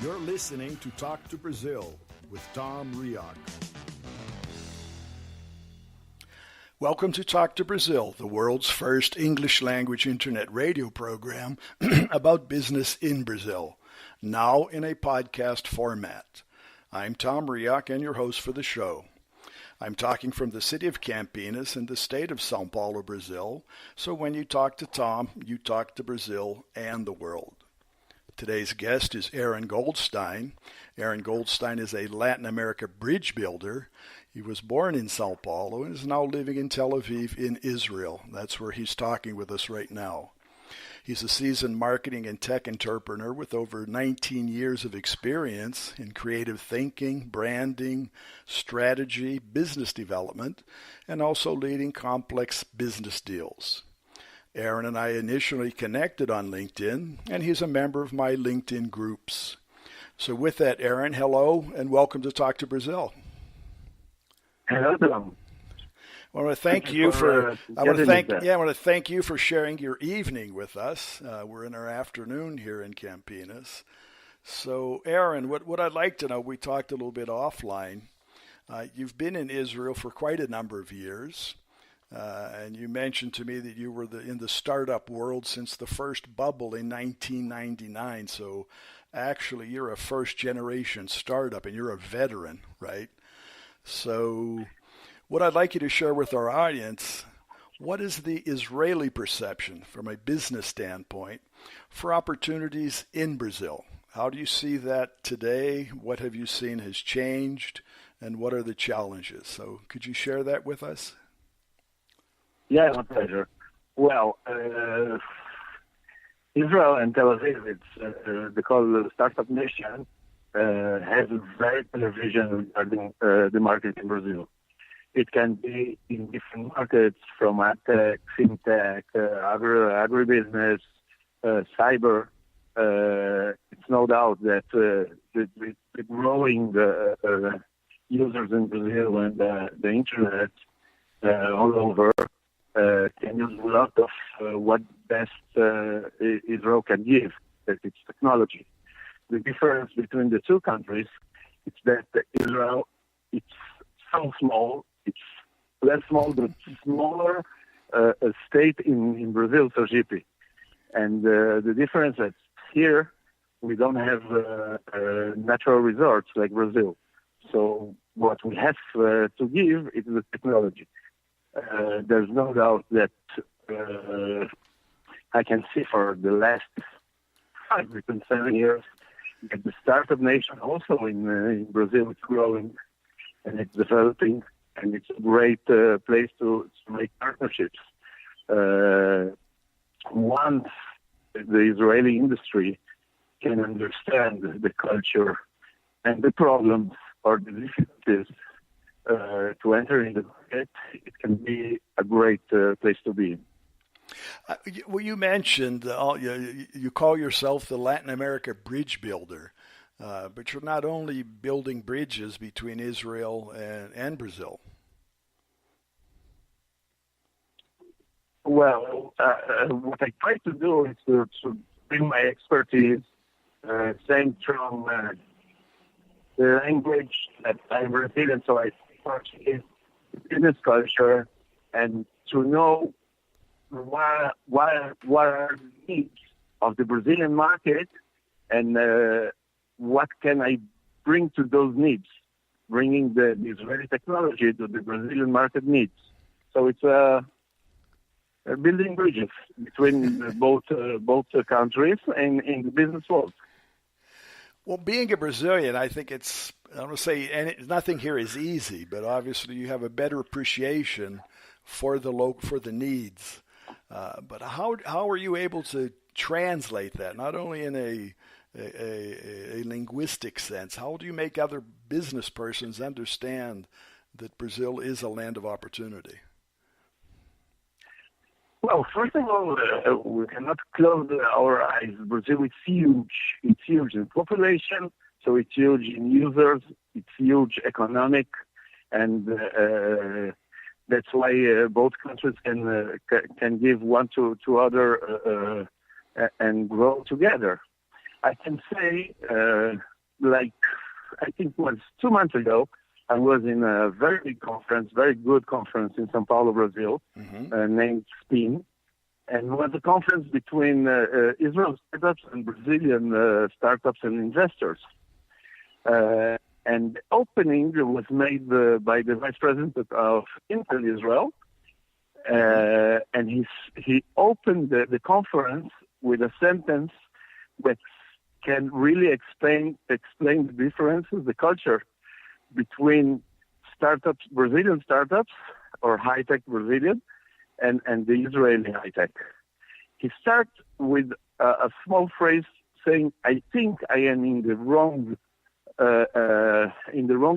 You're listening to Talk to Brazil with Tom Reaoch. Welcome to Talk to Brazil, the world's first English language internet radio program about business in Brazil, now in a podcast format. I'm Tom Reaoch and your host for the show. I'm talking from the city of Campinas in the state of Sâo Paulo, Brazil, so when you talk to Tom, you talk to Brazil and the world. Today's guest is Aron Goldstein. Aron Goldstein is a Latin America bridge builder. He was born in Sao Paulo and is now living in Tel Aviv in Israel. That's where he's talking with us right now. He's a seasoned marketing and tech entrepreneur with over 19 years of experience in creative thinking, branding, strategy, business development, and also leading complex business deals. Aron and I initially connected on LinkedIn, and he's a member of my LinkedIn groups. So with that, Aron, hello, and welcome to Talk to Brazil. Hello, Tom. I want to thank you I want to thank you for sharing your evening with us. We're in our afternoon here in Campinas. So, Aron, what I'd like to know, we talked a little bit offline. You've been in Israel for quite a number of years. And you mentioned to me that you were in the startup world since the first bubble in 1999. So actually, you're a first-generation startup, and you're a veteran, right? So what I'd like you to share with our audience, what is the Israeli perception from a business standpoint for opportunities in Brazil? How do you see that today? What have you seen has changed? And what are the challenges? So could you share that with us? Yeah, my pleasure. Well, Israel and Tel Aviv, it's called Startup Nation, has a very clear vision regarding the market in Brazil. It can be in different markets from AgTech, FinTech, agribusiness, cyber. It's no doubt that the growing users in Brazil and the internet all over can use a lot of what best Israel can give, that it's technology. The difference between the two countries is that Israel, it's so small, it's less small, but smaller state in Brazil, Sergipe. And the difference is here, we don't have natural resorts like Brazil. So what we have to give is the technology. There's no doubt that I can see for the last 5 or 7 years that the startup nation also in Brazil is growing and it's developing, and it's a great place to make partnerships. Once the Israeli industry can understand the culture and the problems or the difficulties to enter in the market, it can be a great place to be in. Well, you mentioned you call yourself the Latin America Bridge Builder, but you're not only building bridges between Israel and Brazil. Well, what I try to do is to bring my expertise, same from the language that I'm Brazilian, so I Portuguese business culture, and to know what are the needs of the Brazilian market and what can I bring to those needs, bringing the Israeli technology to the Brazilian market needs. So it's building bridges between both countries and in the business world. Well, being a Brazilian, I think I don't want to say nothing here is easy, but obviously you have a better appreciation for the needs. But how are you able to translate that, not only in a linguistic sense? How do you make other business persons understand that Brazil is a land of opportunity? Well, first of all, we cannot close our eyes. Brazil is huge. It's huge in population, so it's huge in users. It's huge economic, and that's why both countries can give one to other and grow together. I can say, I think it was 2 months ago, I was in a very big conference, very good conference in São Paulo, Brazil, named SPIN. And it was a conference between Israel startups and Brazilian startups and investors. And the opening was made by the vice president of Intel Israel. And he opened the conference with a sentence that can really explain the differences, the culture between startups, Brazilian startups, or high-tech Brazilian, and the Israeli high-tech. He starts with a small phrase saying, "I think I am in the wrong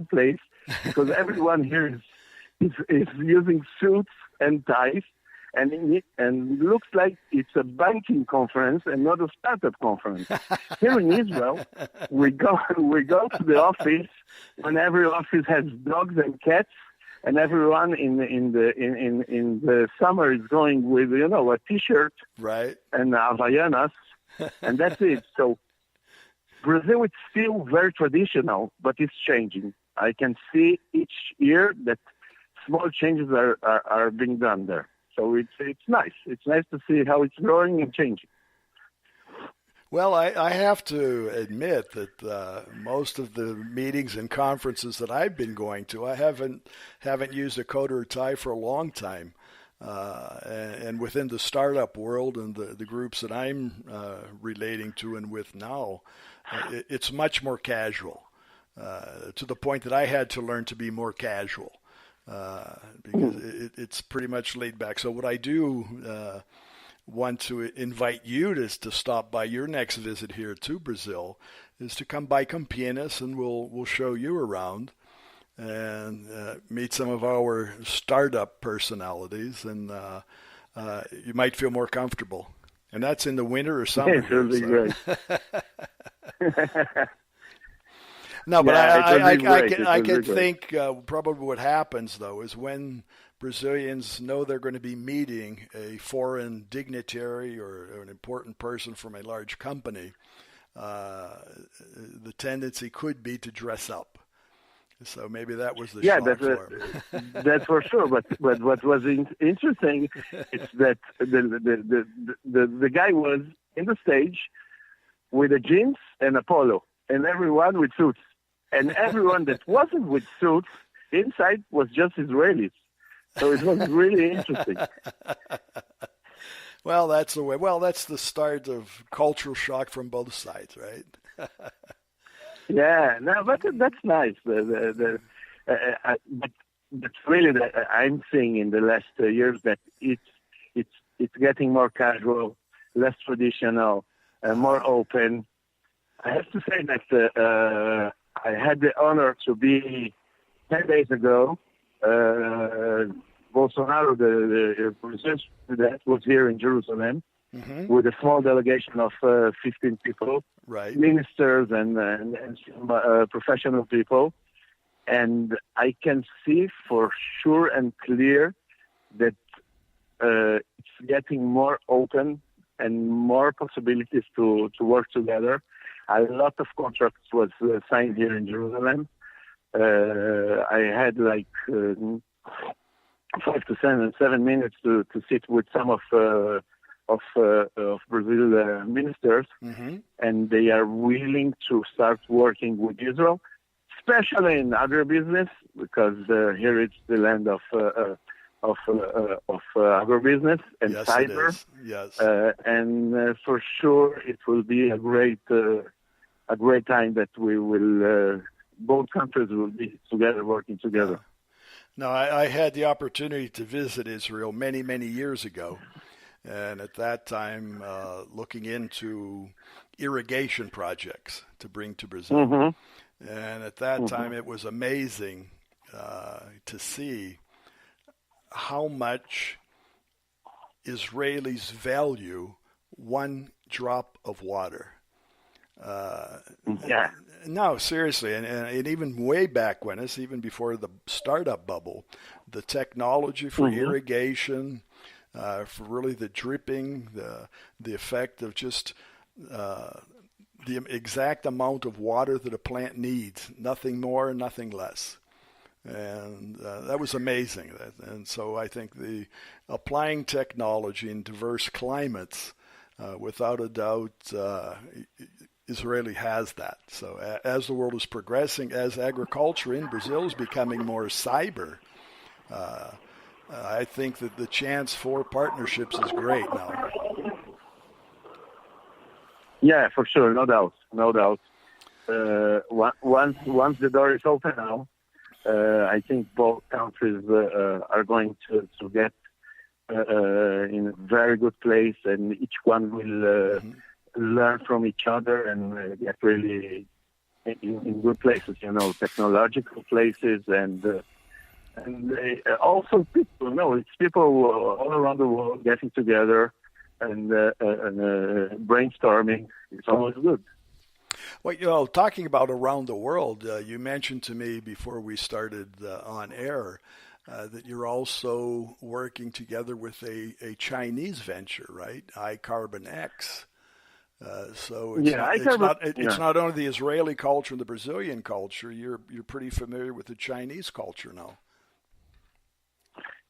place because everyone here is using suits and ties, and looks like it's a banking conference and not a startup conference." Here in Israel, we go to the office when every office has dogs and cats, and everyone in the summer is going with a T-shirt, right, and Havaianas, and that's it. So Brazil is still very traditional, but it's changing. I can see each year that small changes are being done there. So it's nice. It's nice to see how it's growing and changing. Well, I have to admit that most of the meetings and conferences that I've been going to, I haven't used a coat or tie for a long time. And within the startup world and the groups that I'm relating to and with now, it's much more casual, to the point that I had to learn to be more casual. Because it's pretty much laid back. So what I do want to invite you to stop by your next visit here to Brazil is to come by Campinas, and we'll show you around and meet some of our startup personalities, and you might feel more comfortable. And that's in the winter or summer. It will be great. No, but yeah, I can think probably what happens, though, is when Brazilians know they're going to be meeting a foreign dignitary or an important person from a large company, the tendency could be to dress up. So maybe that was the shock for him. That's for sure. But what was interesting is that the guy was in the stage with a jeans and a polo, and everyone with suits. And everyone that wasn't with suits inside was just Israelis. So it was really interesting. Well, that's the way. Well, that's the start of cultural shock from both sides, right? Yeah, no, but that's nice. But really, I'm seeing in the last years that it's getting more casual, less traditional, more open. I have to say that I had the honor to be 10 days ago. Bolsonaro, the president, was here in Jerusalem with a small delegation of 15 people, right, ministers and some, professional people. And I can see for sure and clear that it's getting more open and more possibilities to work together. A lot of contracts was signed here in Jerusalem. I had 5 to 7 minutes to sit with some of Brazil ministers, and they are willing to start working with Israel, especially in agribusiness, because here it's the land of agribusiness and yes, cyber. It is. Yes, and for sure it will be a great time that we will both countries will be together, working together. Now, I had the opportunity to visit Israel many, many years ago, and at that time looking into irrigation projects to bring to Brazil. And at that time it was amazing to see how much Israelis value one drop of water. Yeah. No, seriously, and even way back when, it's even before the startup bubble, the technology for irrigation, for really the dripping, the effect of just the exact amount of water that a plant needs, nothing more, nothing less. And that was amazing. And so I think the applying technology in diverse climates, without a doubt, Israeli has that. So as the world is progressing, as agriculture in Brazil is becoming more cyber, I think that the chance for partnerships is great now. Yeah, for sure, no doubt. Once the door is open now, I think both countries are going to get in a very good place, and each one will learn from each other and get really in good places, technological places, and also people. It's people all around the world getting together and brainstorming. It's always good. Well, talking about around the world, you mentioned to me before we started on air that you're also working together with a Chinese venture, right? iCarbon X. So it's not only the Israeli culture and the Brazilian culture. You're pretty familiar with the Chinese culture now.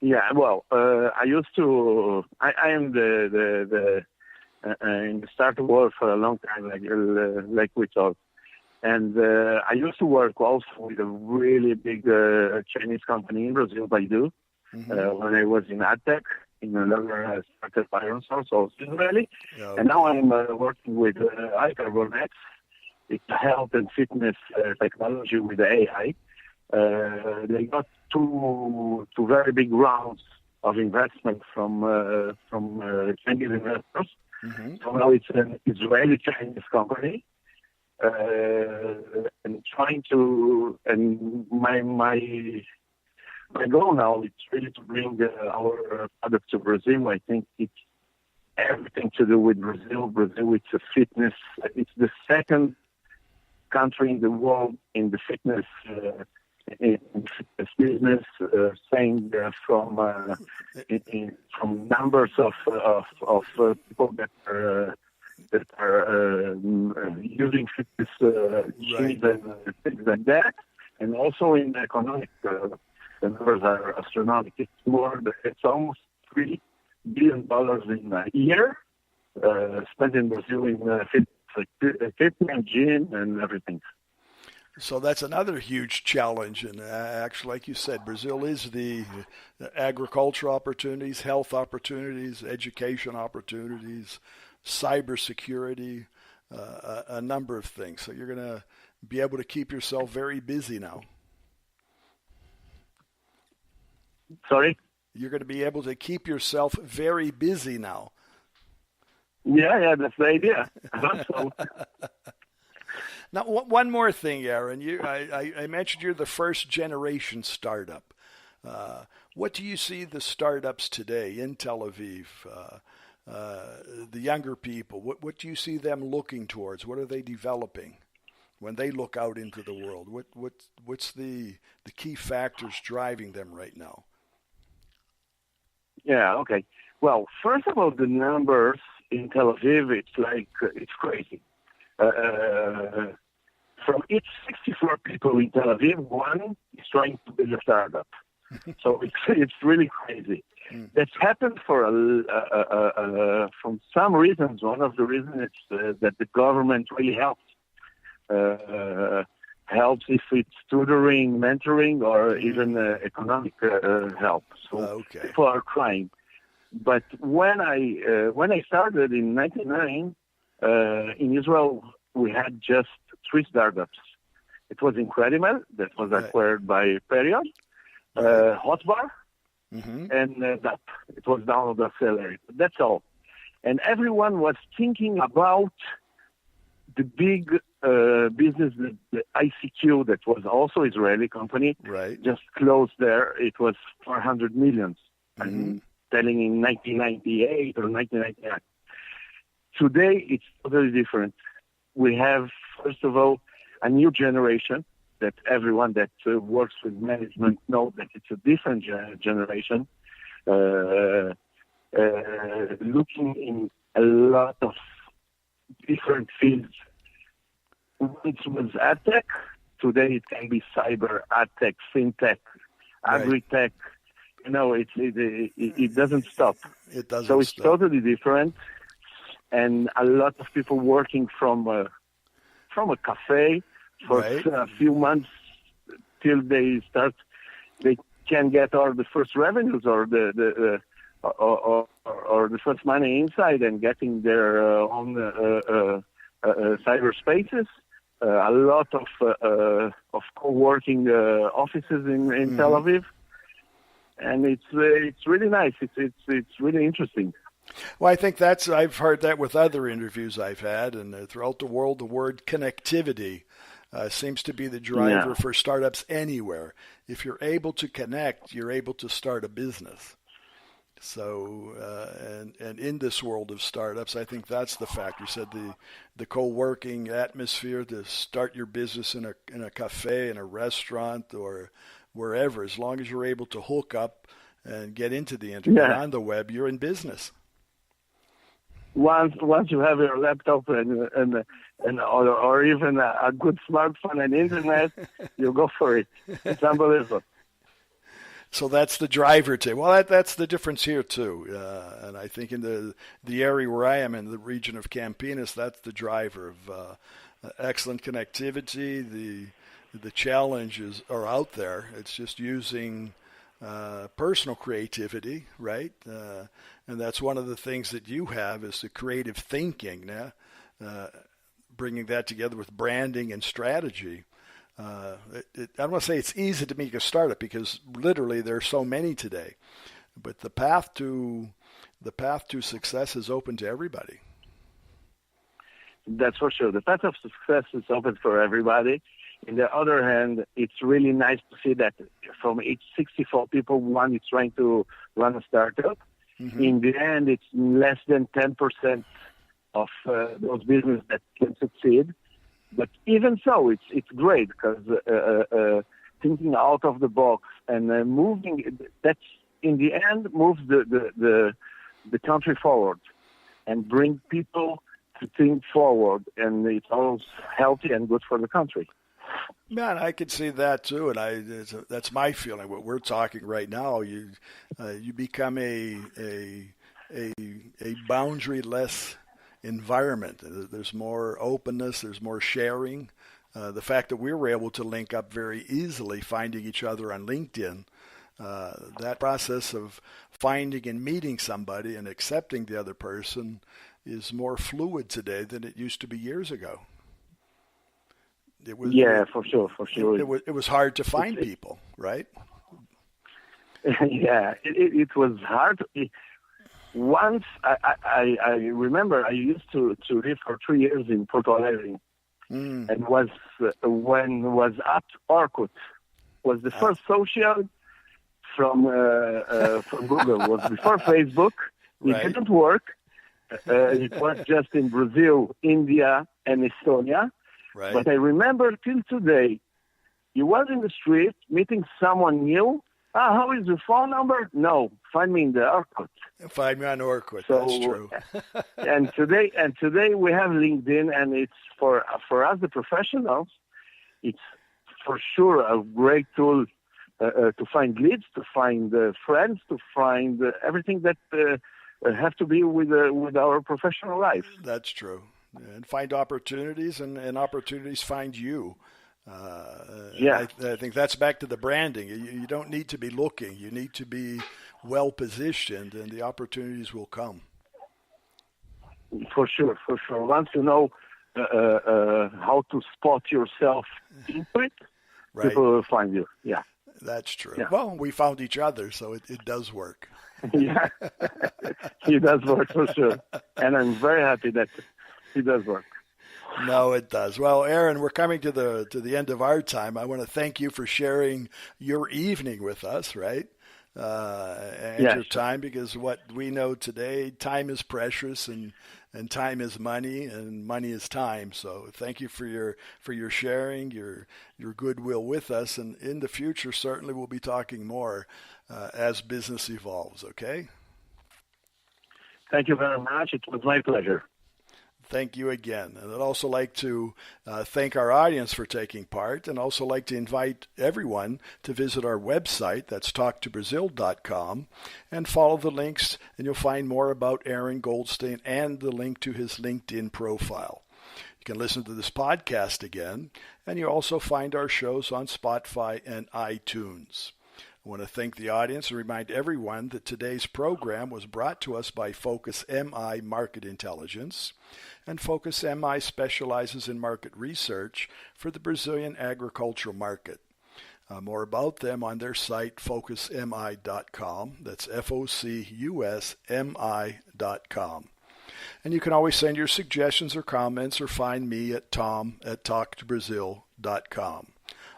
Yeah, well, I used to. I am the in the startup world for a long time, like we talked. And I used to work also with a really big Chinese company in Brazil, Baidu, when I was in AdTech, in another startup iron source, also Israeli. Yeah, okay. And now I'm working with iCarbon X. It's health and fitness technology with AI. They got two very big rounds of investment from Chinese investors. So now it's an Israeli-Chinese company, and my goal now is really to bring our product to Brazil. I think it's everything to do with Brazil. Brazil, it's a fitness. It's the second country in the world in the fitness business, saying from numbers of people that are using fitness machines and things like that, and also in economic, the numbers are astronomical. It's almost $3 billion in a year spent in Brazil in fitness, gym, and everything. So that's another huge challenge. And actually, like you said, Brazil is the agriculture opportunities, health opportunities, education opportunities, cybersecurity, a number of things. So you're going to be able to keep yourself very busy now. Sorry? You're going to be able to keep yourself very busy now. Yeah, that's the idea. I hope so. Now, one more thing, Aron. I mentioned you're the first generation startup. What do you see the startups today in Tel Aviv, the younger people? What do you see them looking towards? What are they developing when they look out into the world? What's the key factors driving them right now? Yeah, okay. Well, first of all, the numbers in Tel Aviv, it's crazy. From each 64 people in Tel Aviv, one is trying to build a startup. So it's really crazy. That's happened for from some reasons. One of the reasons is that the government really helps. Helps if it's tutoring, mentoring, or even economic help. So people are trying. But when I started in 1999 in Israel, we had just 3 startups. It was Incredible, that was acquired by Period, Hotbar, and DAP. It was Download Accelerate. That's all. And everyone was thinking about the big business, the ICQ, that was also Israeli company, just closed there. It was 400 million. I'm telling in 1998 or 1999. Today, it's totally different. We have, first of all, a new generation that everyone that works with management knows that it's a different generation, looking in a lot of different fields, once was AdTech. Today it can be cyber, AdTech, FinTech, AgriTech. You know, it doesn't stop. It doesn't So it's stop. totally different. And a lot of people working from a cafe for a few months till they can get all the first revenues or the first money inside and getting their own cyberspaces. A lot of co-working offices in Tel Aviv, and it's really nice. It's really interesting. Well, I think I've heard that with other interviews I've had, and throughout the world, the word connectivity seems to be the driver for startups anywhere. If you're able to connect, you're able to start a business. So, and in this world of startups, I think that's the fact. You said the co-working atmosphere to start your business in a cafe, in a restaurant, or wherever. As long as you're able to hook up and get into the internet on the web, you're in business. Once you have your laptop or even a good smartphone and internet, you go for it. It's unbelievable. So that's the driver to. Well, that's the difference here too, and I think in the area where I am, in the region of Campinas, that's the driver of excellent connectivity. The challenges are out there. It's just using personal creativity, right? And that's one of the things that you have is the creative thinking. Bringing that together with branding and strategy. I don't want to say it's easy to make a startup because literally there are so many today, but the path to success is open to everybody. That's for sure. The path of success is open for everybody. On the other hand, it's really nice to see that from each 64 people, one is trying to run a startup. Mm-hmm. In the end, it's less than 10% of those businesses that can succeed. But even so, it's great because thinking out of the box and moving, that's in the end moves the country forward and bring people to think forward, and it's all healthy and good for the country. Man, I could see that too, and that's my feeling. What we're talking right now, you become a boundary-less environment. There's more openness, there's more sharing. The fact that we were able to link up very easily, finding each other on LinkedIn, that process of finding and meeting somebody and accepting the other person is more fluid today than it used to be years ago. For sure. It was hard to find people, right? Yeah, it was hard. Once I remember I used to live for 3 years in Porto Alegre, and was at Orkut, was the first social from Google. Was before Facebook. It didn't work. It was just in Brazil, India, and Estonia. Right. But I remember till today, you was in the street meeting someone new. How is your phone number? No, find me in the Orkut. Find me on Orkut. So, that's true. and today we have LinkedIn, and it's for us the professionals. It's for sure a great tool to find leads, to find friends, to find everything that have to be with our professional life. That's true. And find opportunities, and opportunities find you. I think that's back to the branding. You don't need to be looking. You need to be well positioned, and the opportunities will come. For sure. Once you know how to spot yourself into it, people will find you. Yeah, that's true. Yeah. Well, we found each other, so it does work. Yeah, it does work for sure, and I'm very happy that it does work. No, it does. Well, Aron, we're coming to the end of our time. I want to thank you for sharing your evening with us, right? And your time, because what we know today, time is precious, and time is money, and money is time. So thank you for your sharing, your goodwill with us, and in the future, certainly we'll be talking more as business evolves. Okay. Thank you very much. It was my pleasure. Thank you again. And I'd also like to thank our audience for taking part, and also like to invite everyone to visit our website, that's talktobrazil.com, and follow the links, and you'll find more about Aron Goldstein and the link to his LinkedIn profile. You can listen to this podcast again, and you also find our shows on Spotify and iTunes. I want to thank the audience and remind everyone that today's program was brought to us by FocusMI Market Intelligence, and FocusMI specializes in market research for the Brazilian agricultural market. More about them on their site, FocusMI.com. That's FOCUSMI.com. And you can always send your suggestions or comments or find me at tom@talktobrazil.com.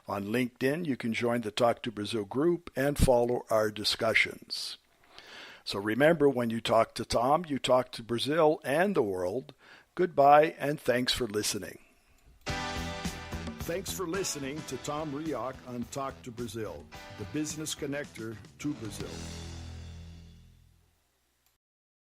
On LinkedIn, you can join the Talk to Brazil group and follow our discussions. So remember, when you talk to Tom, you talk to Brazil and the world. Goodbye, and thanks for listening. Thanks for listening to Tom Reaoch on Talk to Brazil, the business connector to Brazil.